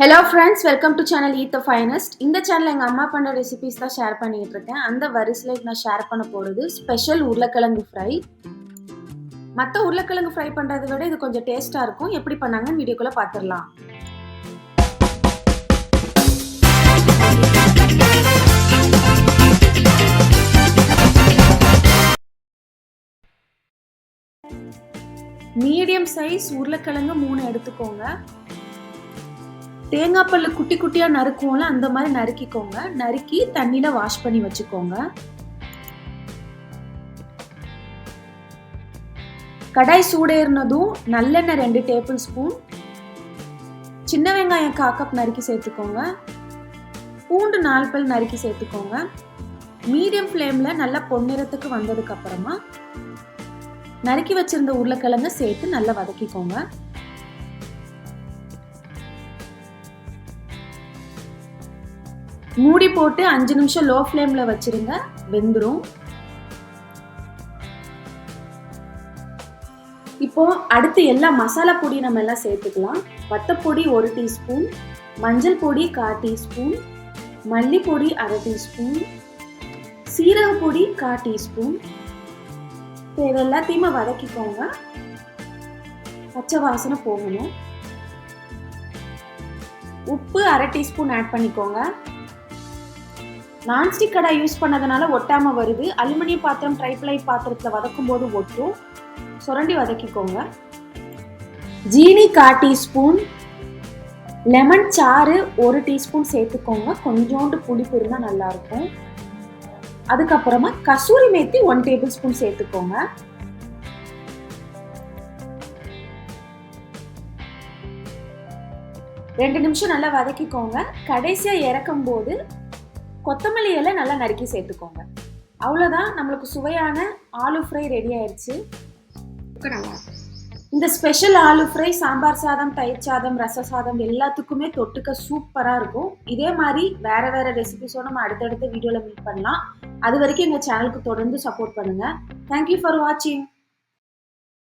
Hello friends, welcome to channel eat the finest. இந்த channel எங்கள் அம்மா பண்ண ரெசிபிஸ் தான் ஷேர் பண்ணிட்டு இருக்கேன். அந்த வரிசையில் நான் ஷேர் பண்ண போகிறது ஸ்பெஷல் உருளைக்கிழங்கு ஃப்ரை. மற்ற உருளைக்கிழங்கு ஃப்ரை பண்ணுறதை விட இது கொஞ்சம் டேஸ்ட்டாக இருக்கும். எப்படி பண்ணாங்கன்னு வீடியோக்குள்ளே பார்த்துடலாம். மீடியம் சைஸ் உருளைக்கிழங்கு 3 எடுத்துக்கோங்க. தேங்காய் பல்லு குட்டி குட்டியாக நறுக்குவோம்ல, அந்த மாதிரி நறுக்கிக்கோங்க. நறுக்கி தண்ணியில் வாஷ் பண்ணி வச்சுக்கோங்க. கடாய் சூடேறினதும் நல்லெண்ணெய் 2 டேபிள் ஸ்பூன், சின்ன வெங்காயம் 1/4 கப் நறுக்கி சேர்த்துக்கோங்க. பூண்டு 4 பல் நறுக்கி சேர்த்துக்கோங்க. மீடியம் ஃப்ளேமில் நல்லா பொன்னிறத்துக்கு வந்ததுக்கு அப்புறமா நறுக்கி வச்சிருந்த உருளைக்கிழங்க சேர்த்து நல்லா வதக்கிக்கோங்க. மூடி போட்டு 5 நிமிஷம் லோ ஃப்ளேம்ல வச்சிருங்க, வெந்துடும். இப்போ அடுத்து எல்லா மசாலா பொடி நம்ம எல்லாம் சேர்த்துக்கலாம். வத்தப்பொடி 1 டீஸ்பூன், மஞ்சள் பொடி 1/4 டீஸ்பூன், மல்லிப்பொடி 1/2 டீஸ்பூன், சீரக பொடி 1/4 டீஸ்பூன். இது எல்லாத்தையுமே வதக்கிக்கோங்க, பச்சை வாசனை போகணும். உப்பு 1/2 டீஸ்பூன் ஆட் பண்ணிக்கோங்க. நான்ஸ்டிக் கடாய் யூஸ் பண்ணதுனால ஒட்டாம வருது. அலுமினியம் பாத்திரம், ட்ரைப்ளை பாத்திரத்தில் வதக்கும் போது ஒட்டும். சுரண்டி வதக்கிக்கோங்க. ஜீனி 1/4 டீஸ்பூன், லெமன் சாறு 1 டீஸ்பூன் சேர்த்துக்கோங்க. கொஞ்சோண்டு புளிப்பு இருந்தால் நல்லா இருக்கும். அதுக்கப்புறமா கசூரி மேத்தி 1 டேபிள் ஸ்பூன் சேர்த்துக்கோங்க. ரெண்டு நிமிஷம் நல்லா வதக்கிக்கோங்க. கடைசியா இறக்கும் போது கொத்தமல்லி இலை நல்லா நறுக்கி சேர்த்துக்கோங்க. அவ்வளோதான், நம்மளுக்கு சுவையான ஆலு ஃப்ரை ரெடி ஆயிடுச்சு. இந்த ஸ்பெஷல் ஆலு ஃப்ரை சாம்பார் சாதம், தயிர் சாதம், ரச சாதம் எல்லாத்துக்குமே தொட்டுக்க சூப்பராக இருக்கும். இதே மாதிரி வேற வேற ரெசிபிஸோட நம்ம அடுத்தடுத்த வீடியோவில் மீட் பண்ணலாம். அது வரைக்கும் எங்கள் சேனலுக்கு தொடர்ந்து சப்போர்ட் பண்ணுங்க. தேங்க்யூ ஃபார் வாட்சிங்.